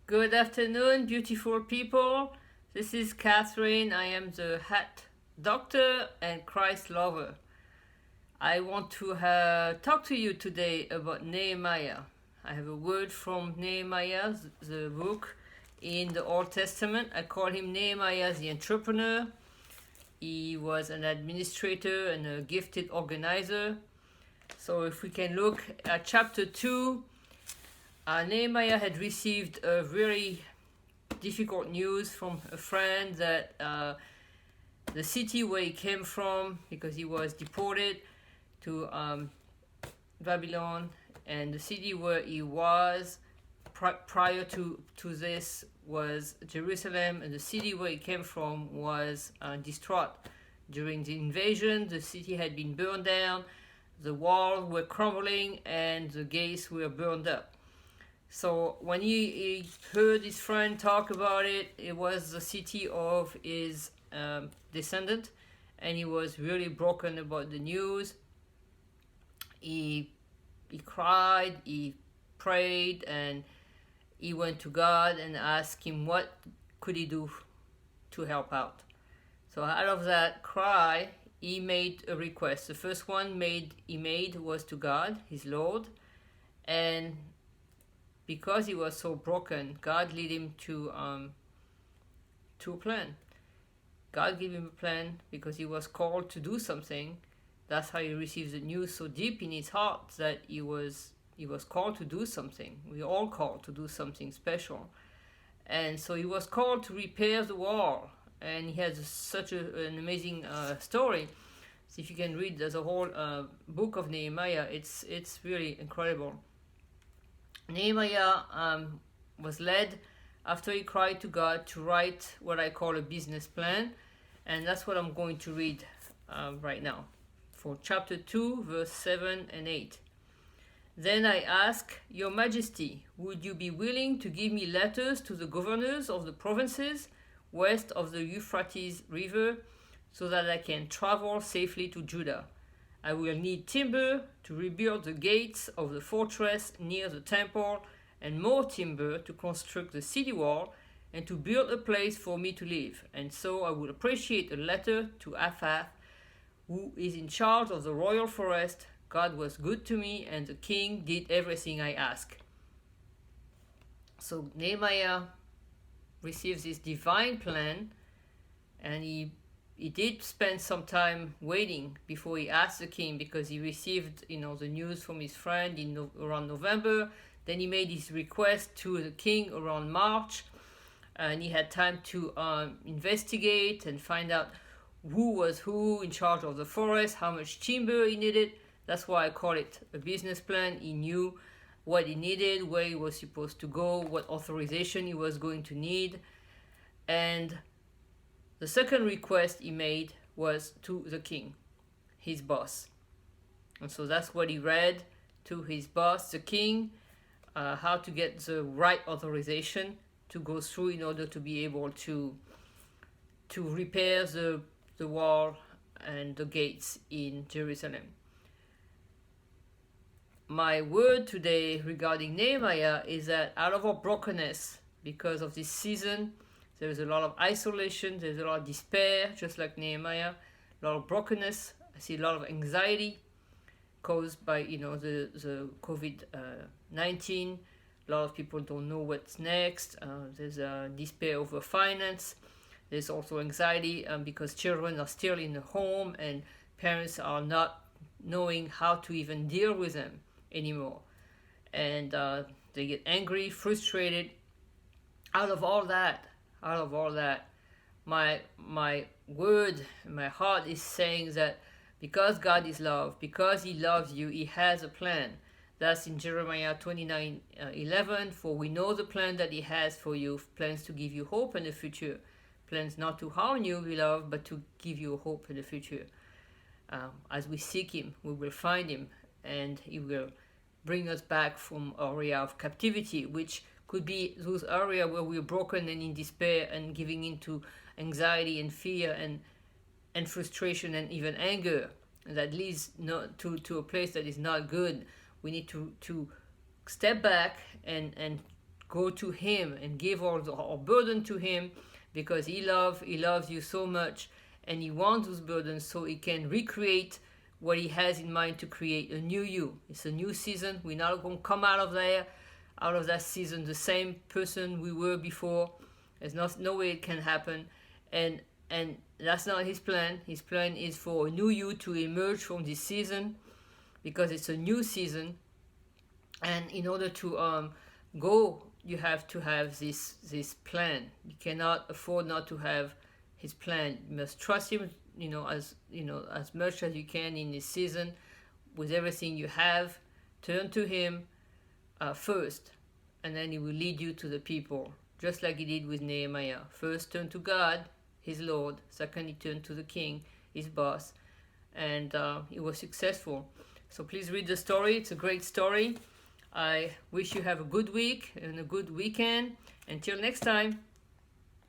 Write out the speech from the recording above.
Good afternoon, beautiful people. This is Catherine. I am the hat doctor and Christ lover. I want to talk to you today about Nehemiah. I have a word from Nehemiah, the book in the Old Testament. I call him Nehemia The Entrepreneur. He was an administrator and a gifted organizer. So if we can look at chapter 2, Nehemiah had received a very difficult news from a friend that the city where he came from, because he was deported to Babylon, and the city where he was prior to this was Jerusalem, and the city where he came from was distraught. During the invasion, the city had been burned down, the walls were crumbling, and the gates were burned up. So when he heard his friend talk about it, it was the city of his descendant, and he was really broken about the news. He cried, he prayed, and he went to God and asked him what could he do to help out. So out of that cry, he made a request. The first one he made was to God, his Lord, and because he was so broken, God led him to a plan. God gave him a plan because he was called to do something. That's how he received the news so deep in his heart that he was called to do something. We all called to do something special. And so he was called to repair the wall. And he has such an amazing story. So if you can read the whole book of Nehemiah, it's really incredible. Nehemiah was led, after he cried to God, to write what I call a business plan, and that's what I'm going to read right now for chapter 2, verse 7 and 8. Then I ask, Your Majesty, would you be willing to give me letters to the governors of the provinces west of the Euphrates River so that I can travel safely to Judah? I will need timber to rebuild the gates of the fortress near the temple, and more timber to construct the city wall and to build a place for me to live. And so I would appreciate a letter to Aphath, who is in charge of the royal forest. God was good to me, and the king did everything I asked. So Nehemiah receives this divine plan, and he did spend some time waiting before he asked the king, because he received the news from his friend around November. Then he made his request to the king around March, and he had time to investigate and find out who was who in charge of the forest, how much timber he needed. That's why I call it a business plan. He knew what he needed, where he was supposed to go, what authorization he was going to need. And the second request he made was to the king, his boss. And so that's what he read to his boss, the king, how to get the right authorization to go through in order to be able to repair the wall and the gates in Jerusalem. My word today regarding Nehemiah is that out of our brokenness, because of this season, there's a lot of isolation, there's a lot of despair, just like Nehemiah, a lot of brokenness. I see a lot of anxiety caused by the COVID-19. A lot of people don't know what's next. There's a despair over finance. There's also anxiety because children are still in the home and parents are not knowing how to even deal with them anymore. And they get angry, frustrated. Out of all that, my word, my heart is saying that because God is love, because he loves you, he has a plan. That's in Jeremiah 29:11. For we know the plan that he has for you, plans to give you hope in the future, plans not to harm you, beloved, but to give you hope in the future. As we seek him, we will find him, and he will bring us back from area of captivity, which could be those areas where we're broken and in despair and giving into anxiety and fear and frustration and even anger. That leads to a place that is not good. We need to step back and go to him and give our burden to him, because he loves you so much, and he wants those burdens so he can recreate what he has in mind to create a new you. It's a new season. We're not going to come out of that season the same person we were before. There's no way it can happen, and that's not his plan. His plan is for a new you to emerge from this season, because it's a new season. And in order to go, you have to have this plan. You cannot afford not to have his plan. You must trust him, as much as you can in this season, with everything you have. Turn to him first, and then he will lead you to the people, just like he did with Nehemiah. First, turn to God, his Lord. Second, he turned to the king, his boss, and he was successful. So please read the story. It's a great story. I wish you have a good week and a good weekend. Until next time.